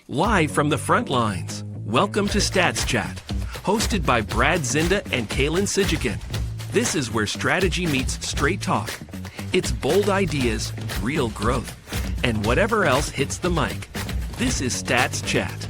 Live from the front lines, welcome to Stats Chat, hosted by Zinda and Kalen Sigecan. This is where strategy meets straight talk. It's bold ideas, real growth, and whatever else hits the mic. This is Stats Chat.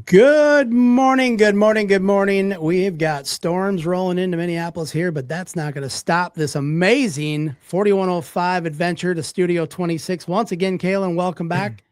Good morning, good morning, good morning. We've got storms rolling into Minneapolis here, but that's not going to stop this amazing 4105 adventure to Studio 26. Once again, Kalen, welcome back.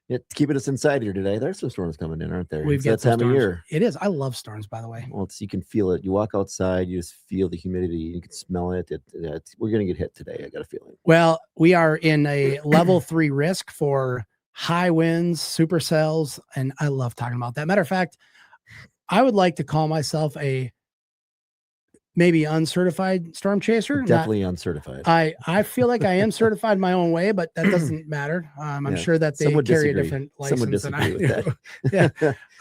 It's keeping us inside here today. There's some storms coming in, aren't there? We've got that time storms. of year. It is. I love storms, by the way. Well, you can feel it. You walk outside, you just feel the humidity. You can smell it. We're going to get hit today. I got a feeling. Well, we are in a level 3 risk for high winds, supercells, and I love talking about that. Matter of fact, I would like to call myself a maybe uncertified storm chaser. Definitely uncertified. I feel like I am certified my own way, but that doesn't matter. I'm sure that they carry a different license than I do. Yeah,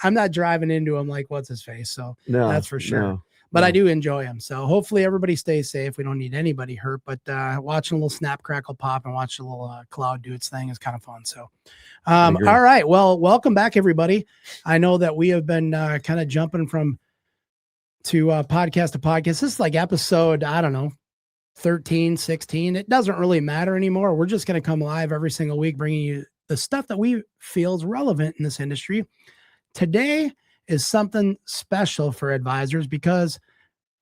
I'm not driving into them like what's his face. So that's for sure. But I do enjoy them. So hopefully everybody stays safe. We don't need anybody hurt, but watching a little snap, crackle, pop and watch a little cloud do its thing is kind of fun. So, all right. Well, welcome back, everybody. I know that we have been kind of jumping from to podcast to podcast. This is like episode, 13, 16. It doesn't really matter anymore. We're just going to come live every single week, bringing you the stuff that we feel is relevant in this industry. Today is something special for advisors because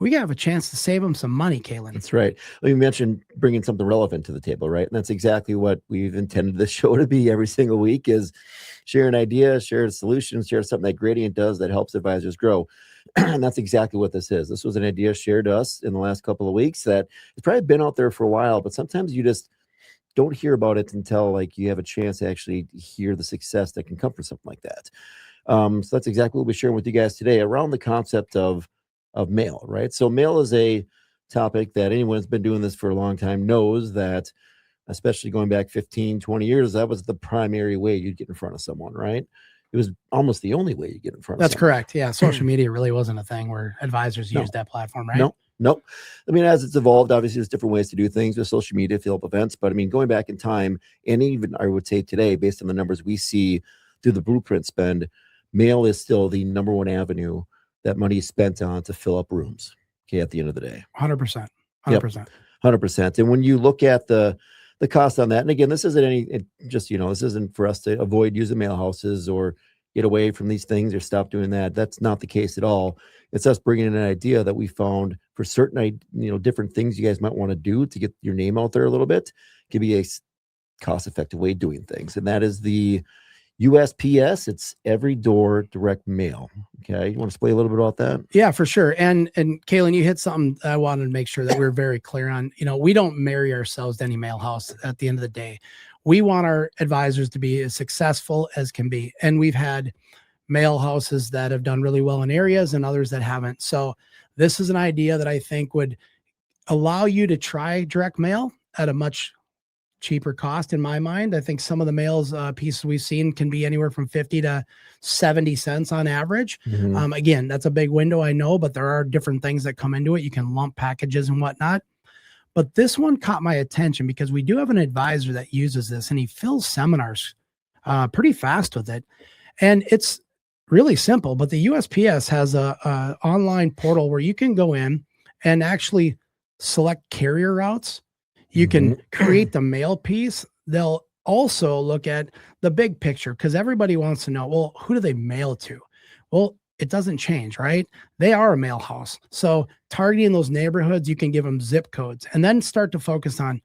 we have a chance to save them some money, Kalen. That's right. Well, you mentioned bringing something relevant to the table, right? And that's exactly what we've intended the show to be every single week, is share an idea, share a solution, share something that Gradient does that helps advisors grow. And that's exactly what this is. This was an idea shared to us in the last couple of weeks that it's probably been out there for a while, but sometimes you just don't hear about it until like you have a chance to actually hear the success that can come from something like that. So that's exactly what we're sharing with you guys today around the concept of mail, right? So mail is a topic that anyone who's been doing this for a long time knows that, especially going back 15, 20 years, that was the primary way you'd get in front of someone, right? It was almost the only way you get in front of someone. That's correct. Yeah. Social media really wasn't a thing where advisors used that platform, right? No. I mean, as it's evolved, obviously there's different ways to do things with social media, fill up events. But I mean, going back in time, and even I would say today, based on the numbers we see through the blueprint spend, mail is still the number one avenue that money is spent on to fill up rooms. Okay, at the end of the day, 100%. Yep, 100%. And when you look at the cost on that, and again, this isn't this isn't for us to avoid using mail houses or get away from these things or stop doing that. That's not the case at all. It's us bringing in an idea that we found for certain, different things you guys might want to do to get your name out there a little bit. Can be a cost-effective way of doing things, and that is the USPS. It's every door direct mail. Okay, you want to explain a little bit about that? Yeah, for sure. And Kalen, you hit something I wanted to make sure that we're very clear on. We don't marry ourselves to any mail house. At the end of the day, we want our advisors to be as successful as can be, and we've had mail houses that have done really well in areas and others that haven't. So this is an idea that I think would allow you to try direct mail at a much cheaper cost. In my mind, I think some of the mails pieces we've seen can be anywhere from 50 to 70 cents on average. Mm-hmm. Again, that's a big window, I know, but there are different things that come into it. You can lump packages and whatnot. But this one caught my attention because we do have an advisor that uses this, and he fills seminars pretty fast with it. And it's really simple, but the USPS has a online portal where you can go in and actually select carrier routes. You can create the mail piece. They'll also look at the big picture because everybody wants to know, well, who do they mail to? Well, it doesn't change, right? They are a mail house. So targeting those neighborhoods, you can give them zip codes and then start to focus on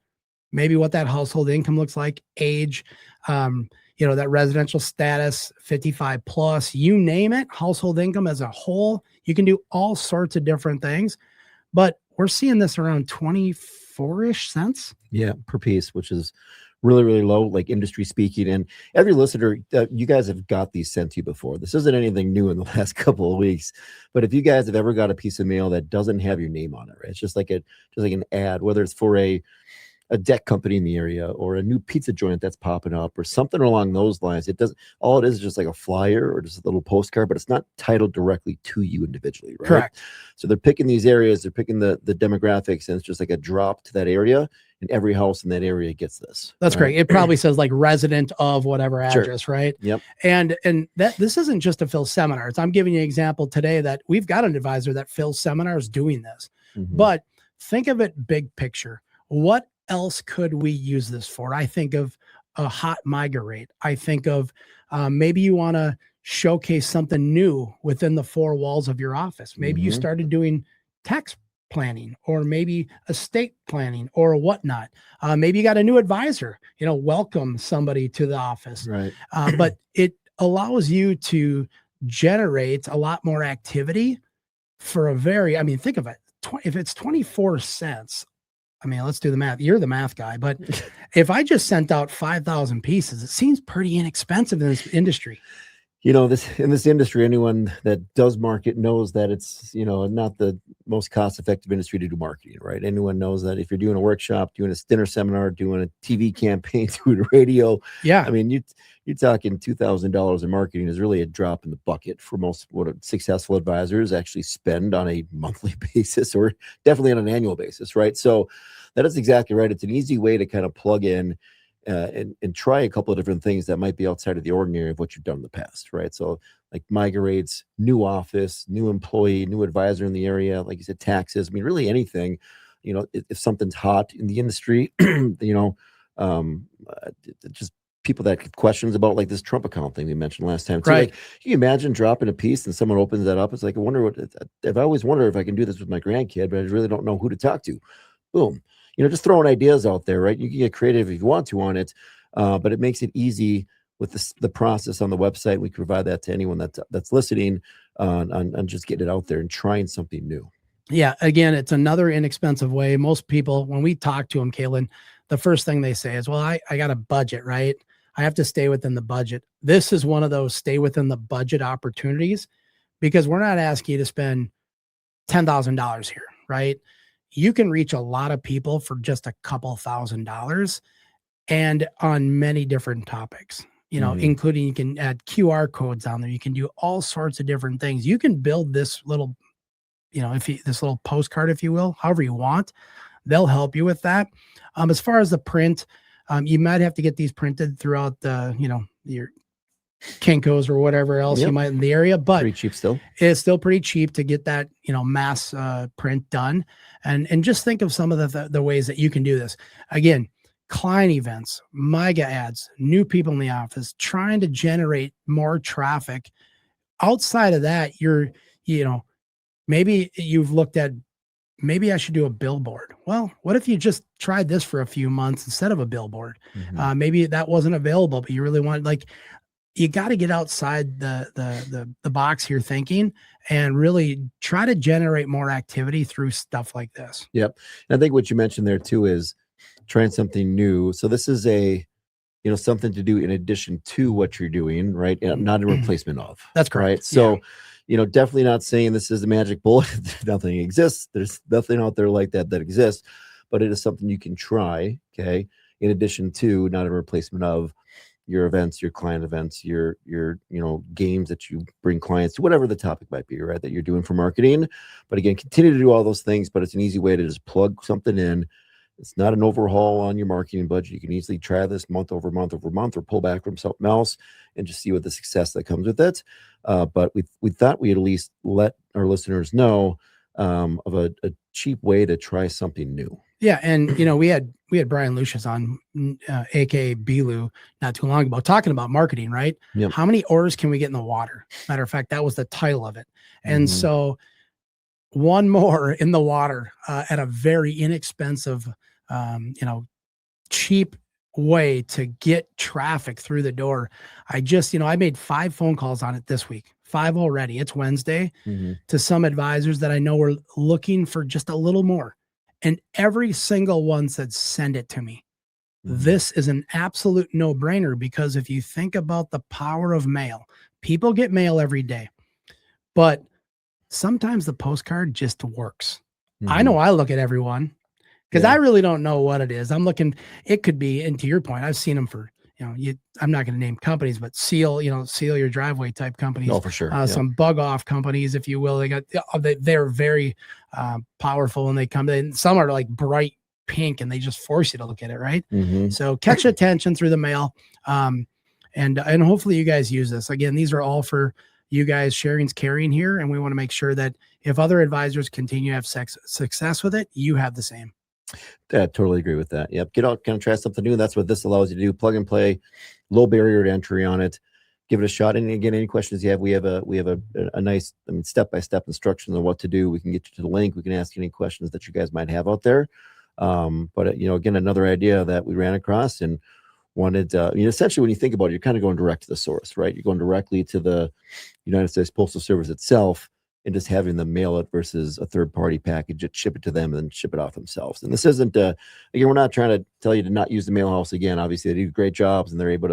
maybe what that household income looks like, age, that residential status, 55 plus, you name it, household income as a whole. You can do all sorts of different things, but we're seeing this around 24-ish cents. Yeah, per piece, which is really, really low, like industry speaking. And every listener, you guys have got these sent to you before. This isn't anything new in the last couple of weeks. But if you guys have ever got a piece of mail that doesn't have your name on it, right? It's just like an ad, whether it's for a a deck company in the area or a new pizza joint that's popping up or something along those lines. It doesn't, all it is just like a flyer or just a little postcard, but it's not titled directly to you individually, right? Correct. So they're picking these areas, they're picking the demographics, and it's just like a drop to that area, and every house in that area gets this. That's right? great. It probably says like resident of whatever Sure. address, right? Yep. And that this isn't just to fill seminars. I'm giving you an example today that we've got an advisor that fills seminars doing this. Mhm. But think of it big picture. What else could we use this for? I think of a hot MIGA rate. I think of maybe you want to showcase something new within the four walls of your office. Maybe you Mhm. started doing tax planning or maybe estate planning or whatnot. Maybe you got a new advisor, welcome somebody to the office. Right. But it allows you to generate a lot more activity for think of it. If it's 24 cents, let's do the math. You're the math guy, but if I just sent out 5,000 pieces, it seems pretty inexpensive in this industry. In this industry, anyone that does market knows that it's, not the most cost-effective industry to do marketing, right? Anyone knows that if you're doing a workshop, doing a dinner seminar, doing a TV campaign, doing radio, yeah, you're talking $2,000 in marketing is really a drop in the bucket for most what successful advisors actually spend on a monthly basis or definitely on an annual basis, right? So that is exactly right. It's an easy way to kind of plug in and try a couple of different things that might be outside of the ordinary of what you've done in the past, right? So like MIGA rates, new office, new employee, new advisor in the area, like you said, taxes. Really anything, if something's hot in the industry, just people that have questions about like this Trump account thing we mentioned last time too. Right. Like, can you imagine dropping a piece and someone opens that up? It's like, I've always wondered if I can do this with my grandkid, but I really don't know who to talk to. Boom. Just throwing ideas out there, right? You can get creative if you want to on it, but it makes it easy with the process on the website. We can provide that to anyone that's listening on just getting it out there and trying something new. Yeah. Again, it's another inexpensive way. Most people, when we talk to them, Kalen, the first thing they say is, well, I got a budget, right? I have to stay within the budget. This is one of those stay within the budget opportunities because we're not asking you to spend $10,000 here, right? You can reach a lot of people for just a couple $1,000s and on many different topics, including you can add QR codes on there. You can do all sorts of different things. You can build this little, this little postcard, if you will, however you want. They'll help you with that. As far as the print, you might have to get these printed throughout the, your Kinko's or whatever else you might in the area, but pretty cheap still. It's still pretty cheap to get that, mass print done. And just think of some of the ways that you can do this. Again, client events, MIGA ads, new people in the office, trying to generate more traffic. Outside of that, maybe you've looked at, maybe I should do a billboard. Well, what if you just tried this for a few months instead of a billboard? Maybe that wasn't available, but you really want, you got to get outside the box here thinking and really try to generate more activity through stuff like this. Yep. And I think what you mentioned there too is trying something new. So this is something to do in addition to what you're doing, right? And not a replacement of. That's correct. Right. So, definitely not saying this is a magic bullet. Nothing exists. There's nothing out there like that exists, but it is something you can try. Okay. In addition to, not a replacement of your events, your client events, your games that you bring clients to, whatever the topic might be, right, that you're doing for marketing. But again, continue to do all those things, but it's an easy way to just plug something in. It's not an overhaul on your marketing budget. You can easily try this month over month over month, or pull back from something else and just see what the success that comes with it. But we thought we'd at least let our listeners know of a cheap way to try something new. Yeah. And, we had Brian Lucius on, aka Bilu, not too long ago, talking about marketing, right? Yep. How many oars can we get in the water? Matter of fact, that was the title of it. And so one more in the water at a very inexpensive, cheap way to get traffic through the door. I made 5 phone calls on it this week, 5 already. It's Wednesday, to some advisors that I know were looking for just a little more. And every single one said, send it to me. This is an absolute no-brainer, because if you think about the power of mail, people get mail every day, but sometimes the postcard just works. I know I look at everyone because I really don't know what it is. I'm looking, it could be, and to your point, I've seen them for, I'm not going to name companies, but seal your driveway type companies. Oh, for sure. Some bug off companies, if you will. They're very powerful, and they come in. Some are like bright pink, and they just force you to look at it, right? Mm-hmm. So catch attention through the mail. And hopefully you guys use this. Again, these are all for you guys. Sharing's caring here, and we want to make sure that if other advisors continue to have success with it, you have the same. I totally agree with that. Yep. Get out, kind of try something new. That's what this allows you to do. Plug and play, low barrier to entry on it. Give it a shot. And again, any questions you have, we have a nice, step-by-step instructions on what to do. We can get you to the link. We can ask any questions that you guys might have out there. But again, another idea that we ran across and wanted, essentially when you think about it, you're kind of going direct to the source, right? You're going directly to the United States Postal Service itself, and just having them mail it versus a third-party package, just ship it to them and then ship it off themselves. And this isn't, again, we're not trying to tell you to not use the mail house again. Obviously, they do great jobs, and they're able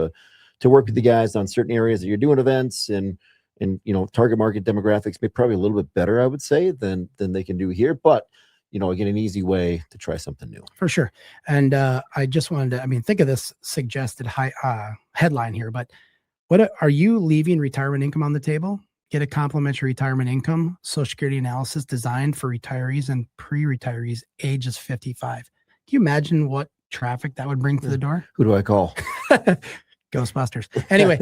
to work with you guys on certain areas that you're doing events and target market demographics may probably a little bit better, I would say, than they can do here. But again, an easy way to try something new. For sure. And I just wanted to, think of this suggested headline here, but what are you leaving retirement income on the table? Get a complimentary retirement income Social Security analysis designed for retirees and pre-retirees ages 55. Can you imagine what traffic that would bring to the door? Who do I call? Ghostbusters. Anyway,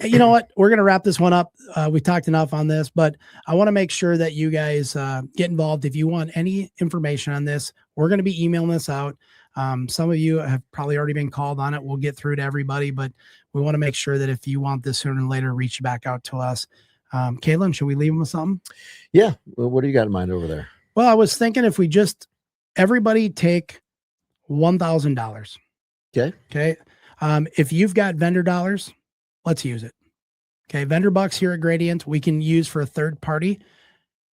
you know what? We're going to wrap this one up. We talked enough on this, but I want to make sure that you guys get involved. If you want any information on this, we're going to be emailing this out. Some of you have probably already been called on it. We'll get through to everybody, but we want to make sure that if you want this sooner than later, reach back out to us. Kalen, should we leave them with something? Yeah. Well, what do you got in mind over there? Well, I was thinking if we just, everybody take $1,000. Okay. If you've got vendor dollars, let's use it. Okay. Vendor bucks here at Gradient, we can use for a third party.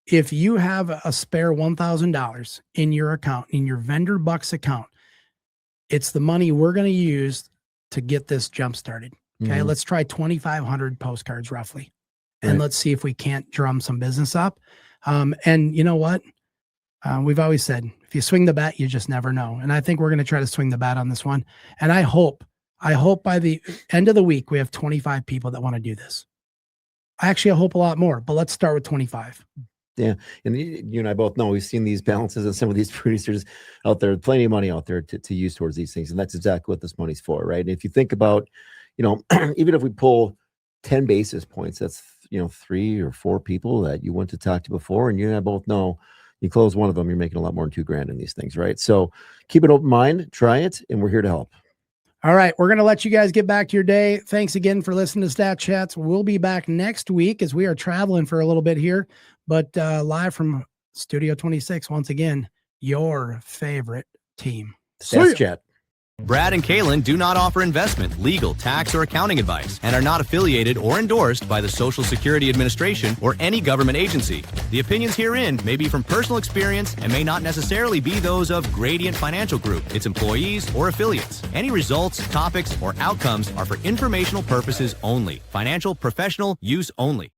If you have a spare $1,000 in your account, in your vendor bucks account, it's the money we're going to use to get this jump started. Okay. Mm-hmm. Let's try 2,500 postcards roughly. And let's see if we can't drum some business up. And you know what? We've always said, if you swing the bat, you just never know. And I think we're going to try to swing the bat on this one. And I hope by the end of the week, we have 25 people that want to do this. I hope a lot more, but let's start with 25. Yeah. And you and I both know we've seen these balances and some of these producers out there, plenty of money out there to use towards these things. And that's exactly what this money's for, right? And if you think about, even if we pull 10 basis points, that's, 3 or 4 people that you went to talk to before. And you and I both know you close one of them, you're making a lot more than $2,000 in these things, right? So keep an open mind, try it, and we're here to help. All right. We're going to let you guys get back to your day. Thanks again for listening to Stat Chats. We'll be back next week as we are traveling for a little bit here, but live from Studio 26, once again, your favorite team. Stats Chat. Brad and Kalen do not offer investment, legal, tax, or accounting advice and are not affiliated or endorsed by the Social Security Administration or any government agency. The opinions herein may be from personal experience and may not necessarily be those of Gradient Financial Group, its employees, or affiliates. Any results, topics, or outcomes are for informational purposes only. Financial professional use only.